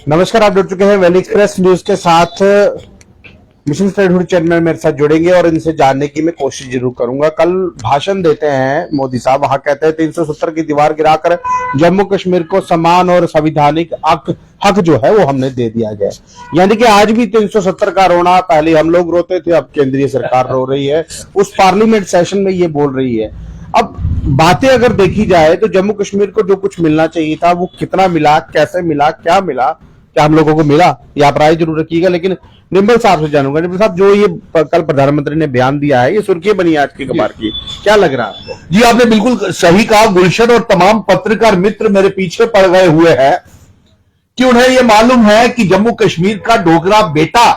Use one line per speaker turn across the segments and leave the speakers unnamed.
नमस्कार, आप जुड़ चुके हैं वैली एक्सप्रेस न्यूज के साथ। मिशन स्टेटहुड चैनल मेरे साथ जुड़ेंगे और इनसे जानने की मैं कोशिश जरूर करूंगा। कल भाषण देते हैं मोदी साहब, वहां कहते हैं 370 की दीवार गिराकर जम्मू कश्मीर को समान और संवैधानिक हक जो है वो हमने दे दिया गया। यानी कि आज भी 370 का रोना, पहले हम लोग रोते थे, अब केंद्रीय सरकार रो रही है, उस पार्लियामेंट सेशन में ये बोल रही है। अब बातें अगर देखी जाए तो जम्मू कश्मीर को जो कुछ मिलना चाहिए था वो कितना मिला, कैसे मिला, क्या मिला, क्या हम लोगों को मिला, ये आप राय जरूर रखिएगा। लेकिन निम्बल साहब से जानूंगा, निम्बल साहब जो ये कल प्रधानमंत्री ने बयान दिया है, ये सुर्खी बनी आज की अखबार की, क्या लग रहा है आपको?
जी, आपने बिल्कुल सही कहा गुलशन, और तमाम पत्रकार मित्र मेरे पीछे पड़ गए हुए हैं कि उन्हें यह मालूम है कि जम्मू कश्मीर का डोगरा बेटा,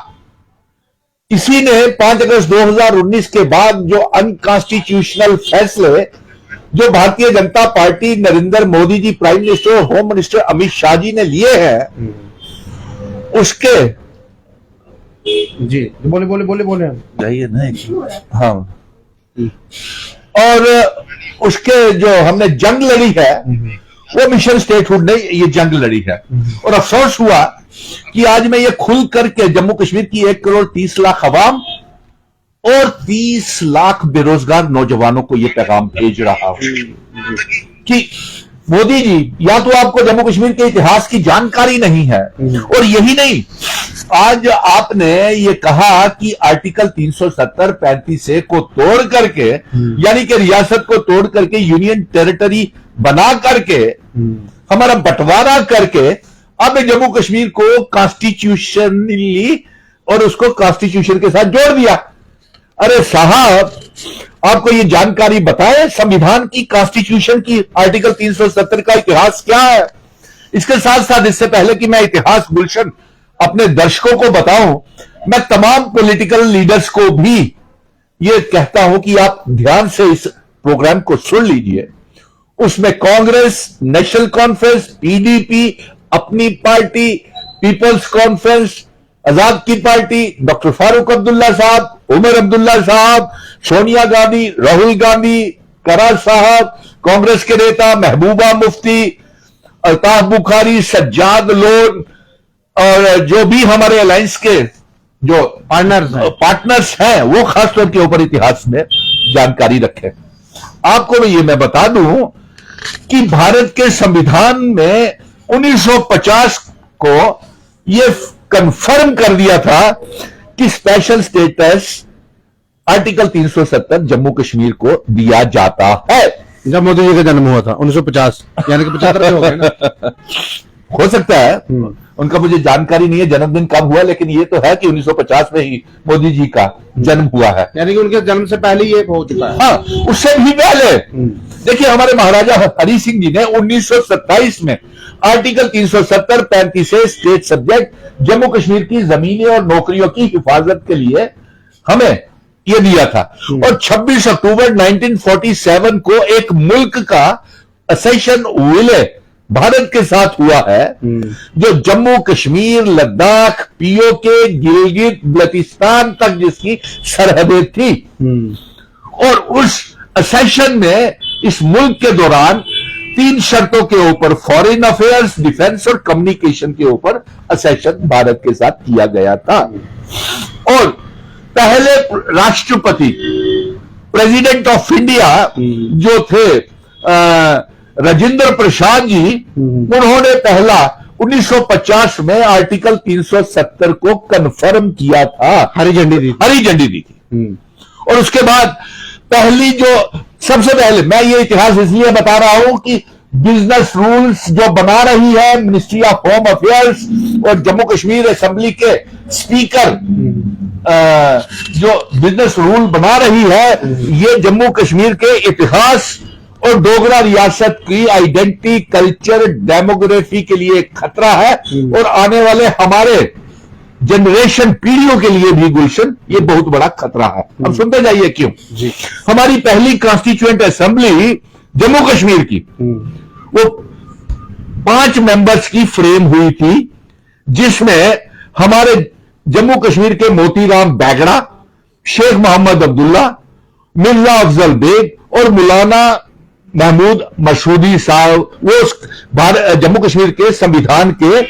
इसी ने 5 अगस्त 2019 के बाद जो अनकॉन्स्टिट्यूशनल फैसले जो Bharatiya Janata party, Narendra Modi ji prime minister और होम मिनिस्टर अमित शाह जी ने लिए हैं, उसके
जी बोले बोले बोले बोले
जाइए नहीं, हाँ, और उसके जो हमने जंग लड़ी है वो मिशन स्टेटहुड ने ये जंग लड़ी है। और अफसोस हुआ कि आज मैं ये खुल करके जम्मू कश्मीर की 1 करोड़ 30 लाख अवाम और 30 लाख बेरोजगार नौजवानों को ये पैगाम भेज रहा हूं कि मोदी जी, या तो आपको जम्मू कश्मीर के इतिहास की जानकारी नहीं है, और यही नहीं, आज आपने ये कहा कि आर्टिकल 370 35A को तोड़ करके, यानी कि रियासत को तोड़ करके यूनियन टेरिटरी बना करके, हमारा बंटवारा करके, अब जम्मू कश्मीर को कॉन्स्टिट्यूशनली और उसको कॉन्स्टिट्यूशन के साथ जोड़ दिया। अरे साहब, आपको ये जानकारी बताए संविधान की, कॉन्स्टिट्यूशन की, आर्टिकल 370 का इतिहास क्या है? इसके साथ साथ, इससे पहले कि मैं इतिहास गुलशन अपने दर्शकों को बताऊं, मैं तमाम पॉलिटिकल लीडर्स को भी ये कहता हूं कि आप ध्यान से इस प्रोग्राम को सुन लीजिए। उसमें कांग्रेस, नेशनल कॉन्फ्रेंस, पीडीपी, अपनी पार्टी, पीपल्स कॉन्फ्रेंस, आजाद की पार्टी, डॉक्टर फारूक अब्दुल्ला साहब, उमर अब्दुल्ला साहब, सोनिया गांधी, राहुल गांधी, करार साहब, कांग्रेस के नेता महबूबा मुफ्ती, अल्ताफ बुखारी, सज्जाद लोन, और जो भी हमारे अलायंस के जो पार्टनर्स हैं वो खासतौर के ऊपर इतिहास में जानकारी रखें। आपको मैं बता दूं कि भारत के संविधान में 1950 को यह कंफर्म कर दिया था कि special status article 370 Jammu Kashmir को दिया जाता है।
जब मोदी जी का जन्म हुआ था 1950, यानी कि 75 हो गए ना?
हो सकता है, उनका मुझे जानकारी नहीं है जन्मदिन कब हुआ, लेकिन ये तो है कि 1950 में ही मोदी जी का जन्म हुआ है,
यानी कि उनके जन्म से पहले ये हो चुका है।
हाँ, उससे भी पहले देखिए, हमारे महाराजा हरि सिंह जी ने 1927 में article 370 35A state subject Jammu Kashmir की जमीनें और नौकरियों की हिफाजत के लिए हमें यह दिया था। और 26 अक्टूबर 1947 को एक मुल्क का असेशन विलय भारत के साथ हुआ है, जो जम्मू कश्मीर, लद्दाख, पीओके, गिलगित बल्तिस्तान तक जिसकी सरहदें थी। और उस असेशन में इस मुल्क के दौरान 3 शर्तों के ऊपर, फॉरेन अफेयर्स, डिफेंस और कम्युनिकेशन के ऊपर असेशन भारत के साथ किया गया था। और पहले राष्ट्रपति, प्रेसिडेंट ऑफ इंडिया जो थे राजेंद्र प्रसाद जी, उन्होंने पहला 1950 में आर्टिकल 370 को कंफर्म किया था,
हरी झंडी दी थी।
और उसके बाद पहली जो सबसे पहले, मैं ये इतिहास इसलिए बता रहा हूं कि बिजनेस रूल्स जो बना रही है मिनिस्ट्री ऑफ होम अफेयर्स और जम्मू कश्मीर असेंबली के स्पीकर, जो बिजनेस रूल बना रही है, ये जम्मू कश्मीर के इतिहास और डोगरा रियासत की आइडेंटिटी, कल्चर, डेमोग्राफी के लिए एक खतरा है, और आने वाले हमारे जनरेशन, पीढ़ियों के लिए भी गुलशन ये बहुत बड़ा खतरा है। अब सुनते जाइए क्यों
जी।
हमारी पहली कॉन्स्टिट्यूएंट असेंबली जम्मू कश्मीर की, वो 5 मेंबर्स की फ्रेम हुई थी, जिसमें हमारे जम्मू कश्मीर के मोतीराम बैगड़ा, शेख मोहम्मद अब्दुल्ला, मिर्जा अफजल बेग और मौलाना महमूद मसूदी साहब, वो जम्मू कश्मीर के संविधान के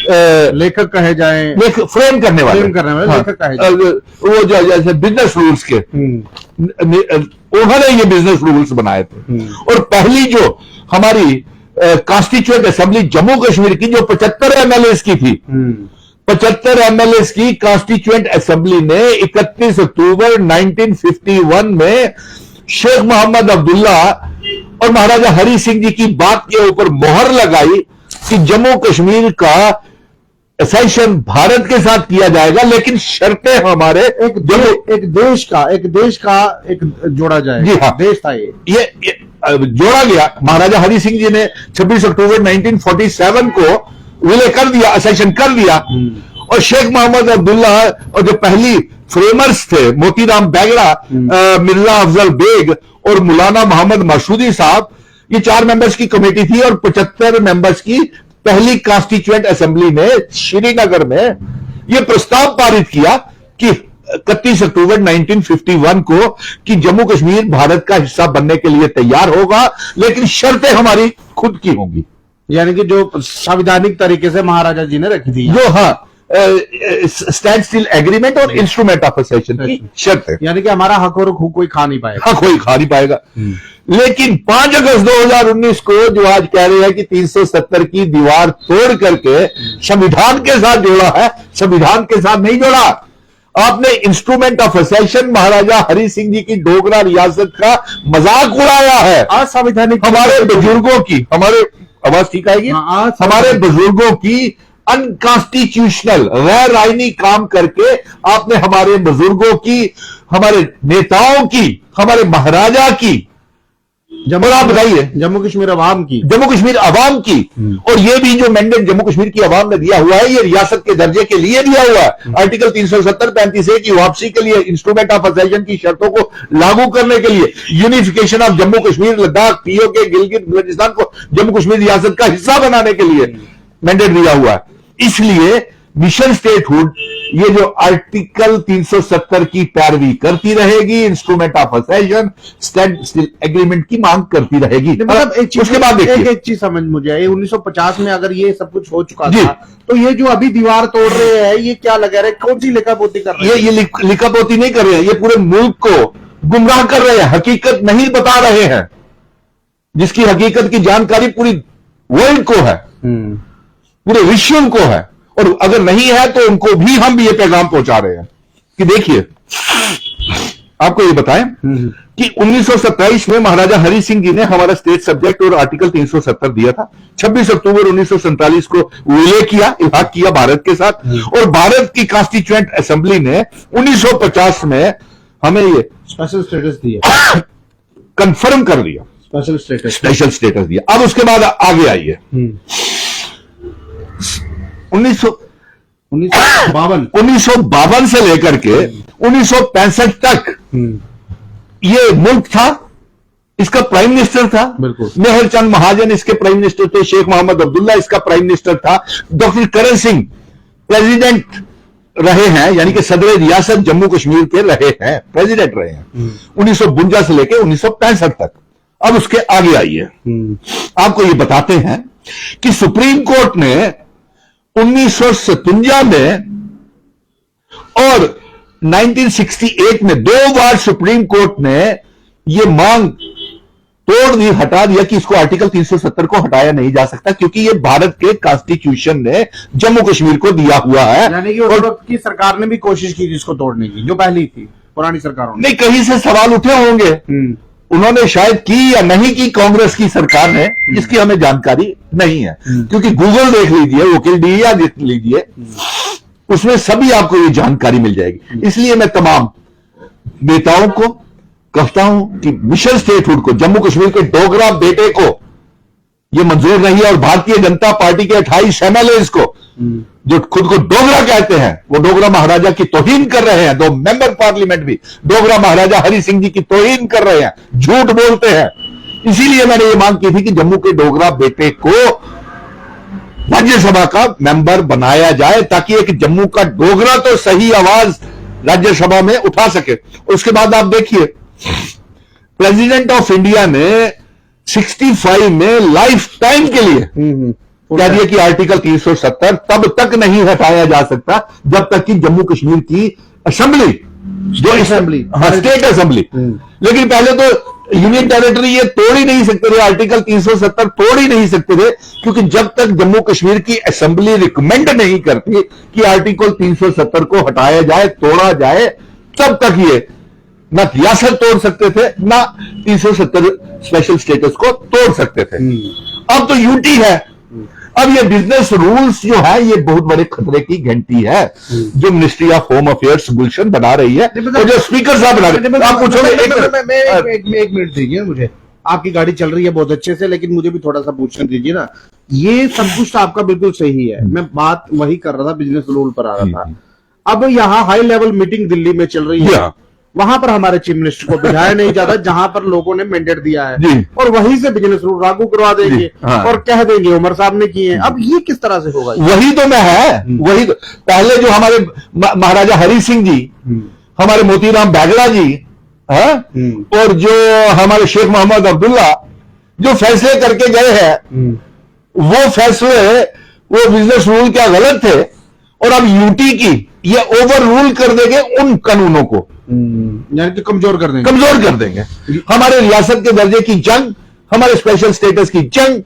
लेखक कहे जाए,
फ्रेम करने वाले
लेखक कहे जाए,
वो जो जैसे बिजनेस रूल्स के, उन्होंने ये बिजनेस रूल्स बनाए थे। और पहली जो हमारी कॉन्स्टिट्यूएंट असेंबली जम्मू कश्मीर की जो 75 एमएलए की थी, 75 एमएलए की कॉन्स्टिट्यूएंट असेंबली ने 31 अक्टूबर 1951 में शेख मोहम्मद अब्दुल्ला और महाराजा हरि सिंह जी की बात के ऊपर मोहर लगाई कि जम्मू कश्मीर का एसेशन भारत के साथ किया जाएगा, लेकिन शर्तें हमारे
एक देश का जोड़ा जाएगा।
जी हाँ,
देश था ये
जोड़ा गया। महाराजा हरि सिंह जी ने 26 अक्टूबर 1947 को विलय कर दिया, एसेशन कर दिया। और शेख मोहम्मद अब्दुल्ला और जो पहली फ्रेमर्स थे मोतीराम बेगड़ा, मिर्जा अफजल बेग और मौलाना मोहम्मद मसूदी साहब, ये 4 मेंबर्स की कमेटी थी। और 75 मेंबर्स की पहली कॉन्स्टिट्यूएंट असेंबली ने श्रीनगर में यह प्रस्ताव पारित किया कि 31 अक्टूबर 1951 को कि जम्मू कश्मीर भारत का हिस्सा बनने के लिए तैयार होगा, लेकिन शर्तें हमारी खुद की होंगी।
यानी कि जो संवैधानिक तरीके से महाराजा जी ने रखी थी,
जो हाँ स्टैंड स्टिल एग्रीमेंट और इंस्ट्रूमेंट ऑफ एसेशन की शर्त है,
यानी कि हमारा हक और हुकूक कोई खा नहीं पाएगा।
हाँ, कोई खा नहीं पाएगा। लेकिन 5 अगस्त 2019 को जो आज कह रहे हैं कि 370 की दीवार तोड़ करके संविधान के साथ जोड़ा है, संविधान के साथ नहीं जोड़ा। आपने इंस्ट्रूमेंट ऑफ एसेशन महाराजा हरि सिंह जी की डोगरा रियासत का मजाक उड़ाया है।
असंवैधानिक
हमारे बुजुर्गों की, हमारे आवाज ठीक आएगी, हमारे बुजुर्गों की अनकॉन्स्टिट्यूशनल गैर आईनी काम करके आपने हमारे बुजुर्गों की, हमारे नेताओं की, हमारे महाराजा की, और आप बताइए
जम्मू कश्मीर अवाम की,
जम्मू कश्मीर अवाम की। और ये भी जो मैंडेट जम्मू कश्मीर की अवाम ने दिया हुआ है, ये रियासत के दर्जे के लिए दिया हुआ है। आर्टिकल 370-35A की वापसी के लिए, इंस्ट्रूमेंट ऑफ एसेशन की शर्तों को लागू करने के लिए, unification of Jammu Kashmir, Ladakh, PoK, Gilgit Baltistan को जम्मू कश्मीर रियासत का हिस्सा बनाने के लिए मैंडेट दिया हुआ है। इसलिए मिशन स्टेटहुड ये जो आर्टिकल 370 की पैरवी करती रहेगी, instrument of accession, standstill agreement की मांग करती रहेगी।
मतलब
उसके बाद देखिए,
एक चीज समझ मुझे आई, 1950 में अगर ये सब कुछ हो चुका था, तो ये जो अभी दीवार तोड़ रहे हैं, ये क्या लगा रहे, कौन सी लिखापोती कर रहे हैं?
ये लिखापोती नहीं कर रहे हैं, ये पूरे मुल्क को गुमराह कर रहे हैं, हकीकत नहीं बता रहे हैं, जिसकी हकीकत की जानकारी पूरी वर्ल्ड को है, पूरे विश्व को है। और अगर नहीं है तो उनको भी हम ये पैगाम पहुंचा रहे हैं कि देखिए, आपको ये बताएं कि 1927 में महाराजा हरि सिंह जी ने हमारा स्टेट सब्जेक्ट और आर्टिकल 370 दिया था। 26 अक्टूबर 1947 को विलय किया, इल्हाक किया भारत के साथ। और भारत की कॉन्स्टिट्यूएंट असेंबली ने 1950 में हमें ये
स्पेशल स्टेटस दिया,
कंफर्म कर दिया, स्पेशल स्टेटस दिया। अब उसके बाद आगे आइए, 1952 से लेकर के 1965 तक ये मुल्क था, इसका प्राइम मिनिस्टर था मेहर चंद महाजन, इसके प्राइम मिनिस्टर थे शेख मोहम्मद अब्दुल्ला, इसका प्राइम मिनिस्टर था डॉक्टर करण सिंह, प्रेसिडेंट रहे हैं, यानी कि सदर रियासत जम्मू कश्मीर के रहे हैं, प्रेसिडेंट रहे हैं 1952 से लेकर 1965 तक। अब उसके आगे आइए, आपको ये बताते हैं कि सुप्रीम कोर्ट ने 1957 में और 1968 में 2 बार सुप्रीम कोर्ट ने यह मांग तोड़ दी, हटा दिया कि इसको आर्टिकल 370 को हटाया नहीं जा सकता, क्योंकि यह भारत के कॉन्स्टिट्यूशन ने जम्मू कश्मीर को दिया हुआ है।
यानी कि उस वक्त की सरकार ने भी कोशिश की इसको तोड़ने की, जो पहली थी पुरानी सरकारों ने।
नहीं, कहीं से सवाल उठे होंगे, उन्होंने शायद की या नहीं की कांग्रेस की सरकार ने, इसकी हमें जानकारी नहीं है, क्योंकि गूगल देख लीजिए, विकिपीडिया देख लीजिए, उसमें सभी आपको ये जानकारी मिल जाएगी। इसलिए मैं तमाम नेताओं को कहता हूं कि मिशन स्टेटहुड को, जम्मू कश्मीर के डोगरा बेटे को यह मंजूर नहीं है, और भारतीय जनता पार्टी के 28 एमएलए को जो खुद को डोगरा कहते हैं, वो डोगरा महाराजा की तौहीन कर रहे हैं। 2 मेंबर पार्लियामेंट भी डोगरा महाराजा हरि सिंह जी की तौहीन कर रहे हैं, झूठ बोलते हैं। इसीलिए मैंने ये मांग की थी कि जम्मू के डोगरा बेटे को राज्यसभा का मेंबर बनाया जाए, ताकि एक जम्मू का डोगरा तो सही आवाज राज्यसभा में उठा सके। उसके बाद आप देखिए, प्रेसिडेंट ऑफ इंडिया ने 65 में लाइफ टाइम के लिए कह दिया कि आर्टिकल 370 तब तक नहीं हटाया जा सकता जब तक कि जम्मू कश्मीर की असेंबली, जो
असेंबली,
स्टेट असेंबली, लेकिन पहले तो यूनियन टेरिटरी ये तोड़ ही नहीं सकते थे, आर्टिकल 370 तोड़ ही नहीं सकते थे, क्योंकि जब तक जम्मू कश्मीर की असेंबली रिकमेंड नहीं करती कि आर्टिकल 370 को हटाया जाए, तोड़ा जाए, तब तक ये ना रियासत तोड़ सकते थे, ना 370 स्पेशल स्टेटस को तोड़ सकते थे। अब तो यूटी है। अब ये बिजनेस रूल्स जो है ये बहुत बड़े खतरे की घंटी है जो मिनिस्ट्री ऑफ होम अफेयर्स गुलशन बना रही है और जो स्पीकर साहब बना रहे हैं। आप पूछोगे
एक मिनट दीजिए मुझे, आपकी गाड़ी चल रही है बहुत अच्छे से, लेकिन मुझे भी थोड़ा सा पूछने दीजिए ना। ये सब कुछ तो आपका बिल्कुल सही है, मैं बात वही कर रहा था, बिजनेस रूल पर आ रहा था। अब यहाँ हाई लेवल मीटिंग दिल्ली में चल रही है, वहां पर हमारे चीफ मिनिस्टर को बिठाया नहीं जाता जहां पर लोगों ने मैंडेट दिया है, और वहीं से बिजनेस रूल लागू करवा देंगे और कह देंगे उमर साहब ने किए हैं। अब ये किस तरह से होगा?
वही तो मैं है, वही तो पहले जो हमारे महाराजा हरि सिंह जी, हमारे मोतीराम बैगड़ा जी, और जो हमारे शेख मोहम्मद अब्दुल्ला जो फैसले करके गए हैं, वो फैसले वो बिजनेस रूल क्या गलत थे, और अब यूटी की ये ओवर रूल कर देंगे उन कानूनों को,
यानी कि कमजोर कर
देंगे। हमारे रियासत के दर्जे की जंग, हमारे स्पेशल स्टेटस की जंग,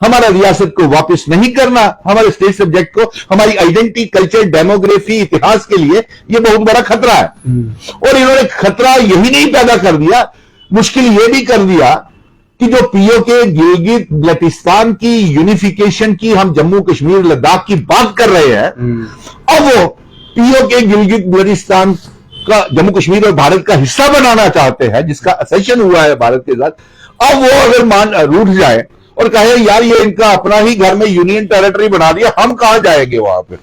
हमारा रियासत को वापस नहीं करना, हमारे स्टेट सब्जेक्ट को, हमारी आइडेंटिटी, कल्चर, डेमोग्राफी, इतिहास के लिए ये बहुत बड़ा खतरा है। और इन्होंने खतरा यही नहीं पैदा कर दिया, मुश्किल ये भी कर दिया कि जो पीओके गिलगित बल्टिस्तान की यूनिफिकेशन की हम जम्मू कश्मीर लद्दाख की बात कर रहे हैं, अब वो पीओके गिलगित बल्टिस्तान का जम्मू कश्मीर और भारत का हिस्सा बनाना चाहते हैं, जिसका असेशन हुआ है भारत के साथ। अब वो अगर रूठ जाए और कहे यार ये इनका अपना ही घर में यूनियन टेरिटरी बना दिया, हम कहां जाएंगे वहां पर।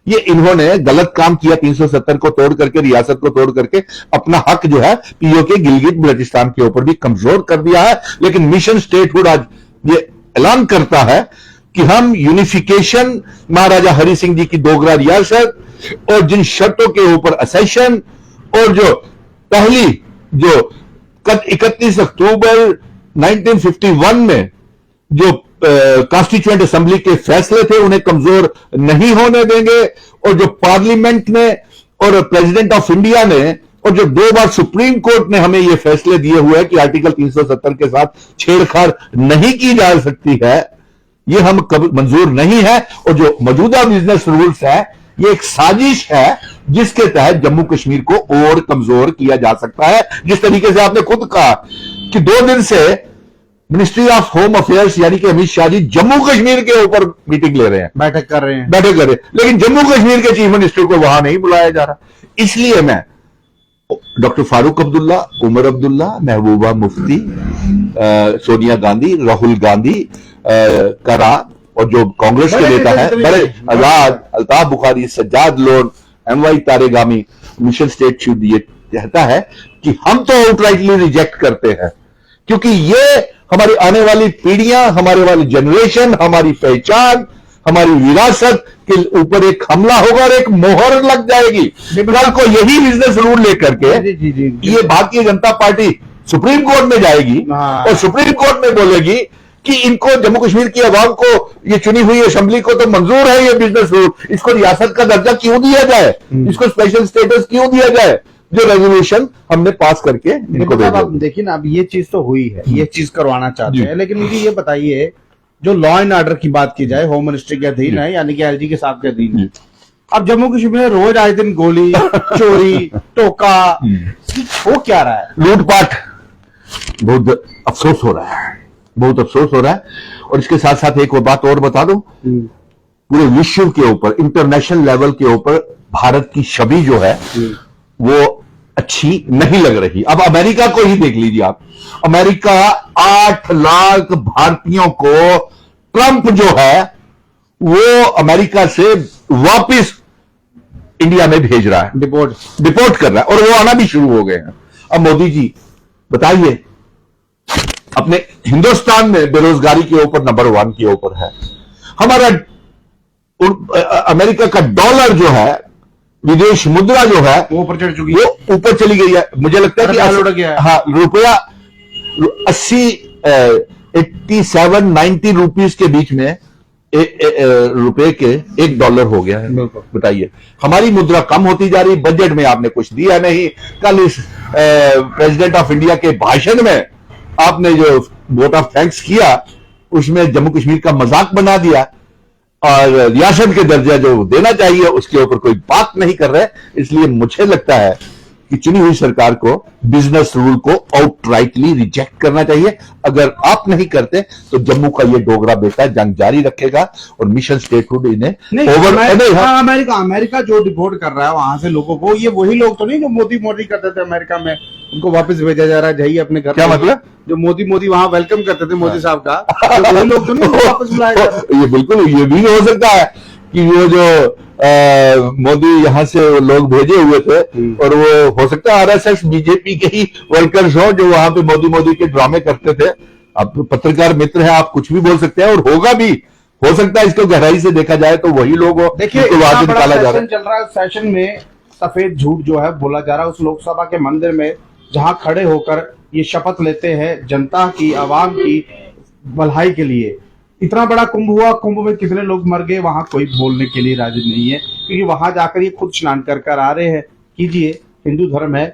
ये इन्होंने गलत काम किया, 370 को तोड़ करके, रियासत को तोड़ करके अपना हक जो है पीओके गिलगित बल्टिस्तान के ऊपर भी कमजोर कर दिया है। लेकिन मिशन स्टेटहुड आज ये ऐलान करता है कि हम यूनिफिकेशन, महाराजा हरि सिंह जी की डोगरा रियासत और जिन शर्तों के ऊपर असेशन, और जो पहली जो 31 अक्टूबर 1951 में जो कॉन्स्टिट्यूएंट असेंबली के फैसले थे उन्हें कमजोर नहीं होने देंगे, और जो पार्लियामेंट ने और प्रेसिडेंट ऑफ इंडिया ने और जो 2 बार सुप्रीम कोर्ट ने हमें ये फैसले दिए हुए हैं कि आर्टिकल 370 के साथ छेड़छाड़ नहीं की जा सकती है, ये हम मंजूर नहीं है। और जो मौजूदा बिजनेस रूल्स है ये एक साजिश है जिसके तहत जम्मू कश्मीर को और कमजोर किया जा सकता है। जिस तरीके से आपने खुद कहा कि 2 दिन से मिनिस्ट्री ऑफ होम अफेयर्स यानी कि अमित शाह जी जम्मू कश्मीर के ऊपर मीटिंग ले रहे हैं,
बैठक कर रहे हैं,
लेकिन जम्मू कश्मीर के चीफ मिनिस्टर को वहां नहीं बुलाया जा रहा। इसलिए मैं डॉक्टर फारूक अब्दुल्ला, उमर अब्दुल्ला, महबूबा मुफ्ती, सोनिया गांधी, राहुल गांधी करा, और जो कांग्रेस के नेता है बड़े Azad, Altaf Bukhari, Sajjad Lone, M Y Tarigami, mission statehood, ये कहता है कि हम तो आउटराइटली रिजेक्ट करते हैं, क्योंकि ये हमारी आने वाली पीढ़ियां, हमारे वाली जनरेशन, हमारी पहचान, हमारी विरासत के ऊपर एक हमला होगा और एक मोहर लग जाएगी। कल को यही बिजनेस रूल लेकर के ये Bharatiya Janata party supreme court में जाएगी और सुप्रीम कोर्ट में बोलेगी कि इनको जम्मू कश्मीर की आवाम को, ये चुनी हुई असेंबली को तो मंजूर है ये बिजनेस रूल, इसको रियासत का दर्जा क्यों दिया जाए, इसको स्पेशल स्टेटस क्यों दिया जाए, जो रेजोल्यूशन हमने पास करके इनको दे दिया।
देखिए ना, अब ये चीज तो हुई है, ये चीज करवाना चाहते हैं, लेकिन मुझे ये बताइए, जो लॉ एंड ऑर्डर की बात की जाए, होम मिनिस्ट्री के अधीन है, यानी कि एलजी के साथ के अधीन है। अब जम्मू कश्मीर में रोज आए दिन गोली, चोरी, टोका, हो क्या रहा है?
लूटपाट, बहुत अफसोस हो रहा है, बहुत अफसोस हो रहा है। और इसके साथ साथ एक और बात और बता दूं, पूरे विश्व के ऊपर, इंटरनेशनल लेवल के ऊपर भारत की छवि जो है वो अच्छी नहीं लग रही। अब अमेरिका को ही देख लीजिए आप, अमेरिका 8 लाख भारतीयों को ट्रंप जो है वो अमेरिका से वापस इंडिया में भेज रहा है, डिपोर्ट कर रहा है, और वो आना भी शुरू हो गए हैं। अब मोदी जी बताइए, अपने हिंदुस्तान में बेरोजगारी के ऊपर नंबर 1 के ऊपर है, हमारा अमेरिका का डॉलर जो है, विदेश मुद्रा जो है
वो ऊपर चढ़ चुकी,
वो ऊपर चली गई है। मुझे लगता है कि हाँ, रुपया 87-90 रुपीस के बीच में रुपए के $1 हो गया है। बताइए, हमारी मुद्रा कम होती जा रही, बजट में आपने कुछ दिया नहीं। कल इस प्रेसिडेंट ऑफ इंडिया के भाषण में आपने जो वोट ऑफ थैंक्स किया उसमें जम्मू कश्मीर का मजाक बना दिया और रियासत के दर्जा जो देना चाहिए उसके ऊपर कोई बात नहीं कर रहे। इसलिए मुझे लगता है कि चुनी हुई सरकार को बिजनेस रूल को आउटराइटली रिजेक्ट करना चाहिए। अगर आप नहीं करते तो जम्मू का ये डोगरा बेटा जंग जारी रखेगा और मिशन स्टेटहुड इन्हें
अमेरिका जो डिपोर्ट कर रहा है वहां से लोगों को, ये वही लोग तो नहीं जो मोदी करते थे अमेरिका में, उनको वापस भेजा जा रहा है, जाइए अपने घर।
क्या मतलब?
जो मोदी वहां वेलकम करते थे मोदी साहब का, तो वही लोग तो नहीं वापस बुलाए जा रहे।
ये बिल्कुल, ये भी हो सकता है कि वो जो मोदी यहाँ से लोग भेजे हुए थे और वो हो सकता है आरएसएस बीजेपी के ही वर्कर्स हो जो वहां पे मोदी के ड्रामे करते थे। अब तो पत्रकार मित्र है, आप कुछ भी बोल सकते हैं और होगा भी, हो सकता है इसको गहराई से देखा जाए तो वही लोग हो।
देखिए, निकाला जा रहा है, चल रहा है सेशन में सफेद झूठ जो है बोला जा रहा है उस लोकसभा के मंदिर में जहां खड़े होकर ये शपथ लेते हैं जनता की, आवाम की भलाई के लिए। इतना बड़ा कुंभ हुआ, कुंभ में कितने लोग मर गए, वहां कोई बोलने के लिए राजी नहीं है, क्योंकि वहां जाकर ये खुद स्नान कर आ रहे हैं। कीजिए, हिंदू धर्म है,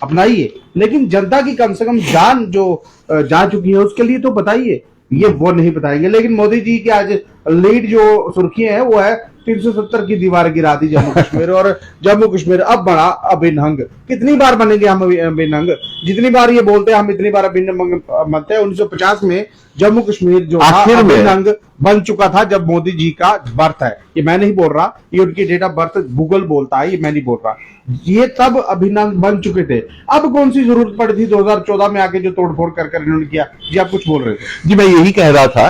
अपनाइए, लेकिन जनता की कम से कम जान जो जा चुकी है उसके लिए तो बताइए। ये वो नहीं बताएंगे। लेकिन मोदी जी की आज लीड जो सुर्खियां है वो है 370 की दीवार गिरा दी जम्मू कश्मीर, और जम्मू कश्मीर अब बना अभिन्न अंग। कितनी बार बनेंगे हम अभिन्न अंग? जितनी बार ये बोलते हैं हम इतनी बार अभिन्न बनते हैं। 1950 में जम्मू कश्मीर जो अभिन्न अंग बन चुका था जब मोदी जी का बर्थ है। ये मैं नहीं बोल रहा, ये उनकी डेट ऑफ बर्थ गूगल बोलता है, ये मैं नहीं बोल रहा। ये तब अभिन्न अंग बन चुके थे। अब कौन सी जरूरत पड़ी थी 2014 में आके जो तोड़फोड़ कर इन्होंने किया? जी आप कुछ बोल रहे थे।
जी मैं यही कह रहा था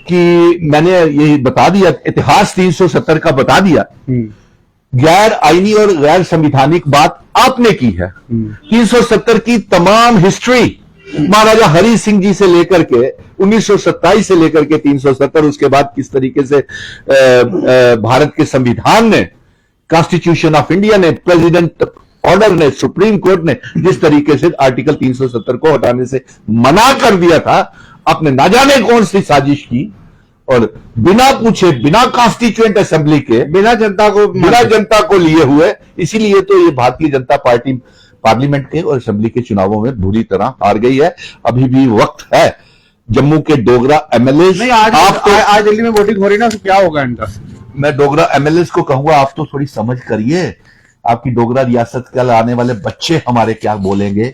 कि मैंने यही बता दिया, इतिहास 370 का बता दिया। गैर आईनी और गैर संविधानिक बात आपने की है। 370 की तमाम हिस्ट्री महाराजा हरि सिंह जी से लेकर के 1927 से लेकर के 370, उसके बाद किस तरीके से भारत के संविधान ने, कॉन्स्टिट्यूशन ऑफ इंडिया ने, प्रेसिडेंट ऑर्डर ने, सुप्रीम कोर्ट ने जिस तरीके से आर्टिकल 370 को हटाने से मना कर दिया था, आपने ना जाने कौन सी साजिश की और बिना पूछे, बिना कॉन्स्टिट्यूएंट असेंबली के, बिना जनता को लिए हुए। इसीलिए तो ये भारतीय जनता पार्टी पार्लियामेंट के और असेंबली के चुनावों में बुरी तरह हार गई है। अभी भी वक्त है जम्मू के डोगरा एमएलए,
आज दिल्ली में वोटिंग हो रही ना, तो क्या होगा इनका?
मैं डोगरा एमएलए को कहूंगा आप तो थोड़ी समझ करिए। आपकी डोगरा रियासत के आने वाले बच्चे हमारे क्या बोलेंगे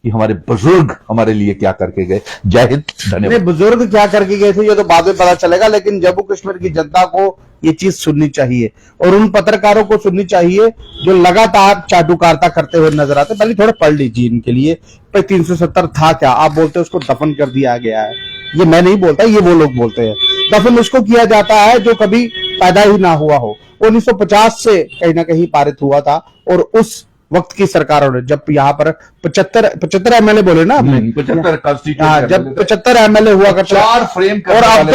कि हमारे बुजुर्ग हमारे लिए क्या करके गए। जय हिंद, धन्यवाद।
बुजुर्ग क्या करके गए थे ये तो बाद में पता चलेगा, लेकिन जम्मू कश्मीर की जनता को ये चीज सुननी चाहिए और उन पत्रकारों को सुननी चाहिए जो लगातार चाटुकारिता करते हुए नजर आते। पहले थोड़ा पढ़ लीजिए इनके लिए। 370 था क्या? आप बोलते हैं उसको दफन कर दिया गया है। ये मैं नहीं बोलता, ये वो लोग बोलते हैं। दफन उसको किया जाता है जो कभी पैदा ही ना हुआ हो। 1950 से कहीं ना कहीं पारित हुआ था और उस वक्त की सरकारों ने, जब यहाँ पर 75 एमएलए बोले ना आपने,
75 कॉन्स्टिट्यूशन,
जब 75 एमएलए हुआ करते,
4 फ्रेम
और अब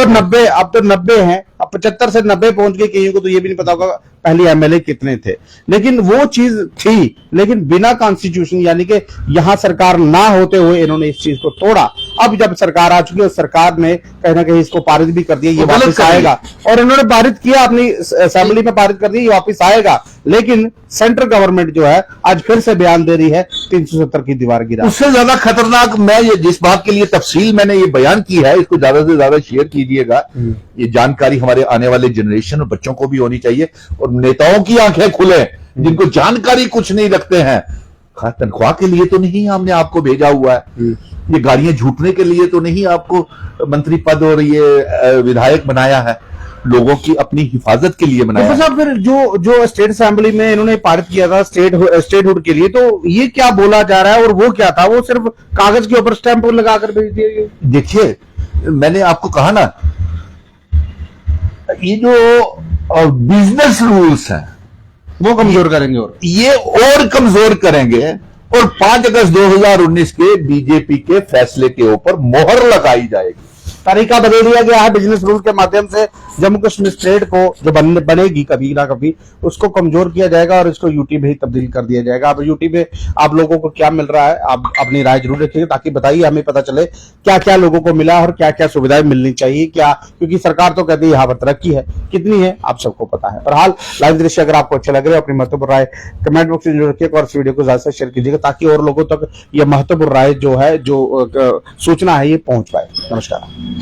तो 90 हैं। अब 75 से 90 पहुंच गए। कहीं को तो ये भी नहीं पता होगा पहले एमएलए कितने थे। लेकिन वो चीज थी, लेकिन बिना कॉन्स्टिट्यूशन यानी कि यहाँ सरकार ना होते हुए इन्होंने इस चीज को तोड़ा। अब जब सरकार आ चुकी है, सरकार ने कहीं ना कहीं इसको पारित भी कर दिया, ये वापस आएगा। और इन्होंने पारित किया, अपनी असेंबली में पारित कर दिया, ये वापस आएगा। लेकिन सेंट्रल गवर्नमेंट जो है आज फिर से बयान दे रही है 370 की दीवार गिरा।
उससे ज्यादा खतरनाक, मैं ये जिस बात के लिए तफसील मैंने ये बयान की है, इसको ज्यादा से ज्यादा शेयर कीजिएगा। ये जानकारी हमारे आने वाले जनरेशन और बच्चों को भी होनी चाहिए और नेताओं की आंखें खुले जिनको जानकारी कुछ नहीं रखते हैं। तनख्वाह के लिए तो नहीं हमने आपको भेजा हुआ है, ये गाड़ियां झूठने के लिए तो नहीं आपको मंत्री पद और ये विधायक बनाया है, लोगों की अपनी हिफाजत के लिए बनाया।
तो फिर जो स्टेट असेंबली में इन्होंने पारित किया था स्टेटहुड के लिए, तो ये क्या बोला जा रहा है और वो क्या था? वो सिर्फ कागज के ऊपर स्टैंप लगाकर भेज दिया गया।
देखिए, मैंने आपको कहा ना, ये जो बिजनेस रूल्स हैं
वो कमजोर करेंगे
और कमजोर करेंगे और 5 अगस्त 2019 के बीजेपी के फैसले के ऊपर मोहर लगाई जाएगी।
तरीका बदल दिया गया है। बिजनेस रूल के माध्यम से जम्मू कश्मीर स्टेट को जो बनेगी कभी ना कभी, उसको कमजोर किया जाएगा और इसको यूटी में ही तब्दील कर दिया जाएगा। अब यूटी में आप लोगों को क्या मिल रहा है, आप अपनी राय जरूर रखिएगा, ताकि बताइए, हमें पता चले क्या क्या लोगों को मिला और क्या क्या सुविधाएं मिलनी चाहिए, क्या, क्योंकि सरकार तो कहती है यहाँ पर तरक्की है, कितनी है आप सबको पता है। बहरहाल लाइव दृश्य अगर आपको अच्छे लग रहे हो, अपनी महत्वपूर्ण राय कमेंट बॉक्स में जरूर रखिएगा और इस वीडियो को ज्यादा से शेयर कीजिएगा, ताकि और लोगों तक यह महत्वपूर्ण राय जो है, जो सूचना है, ये पहुंच पाए। नमस्कार।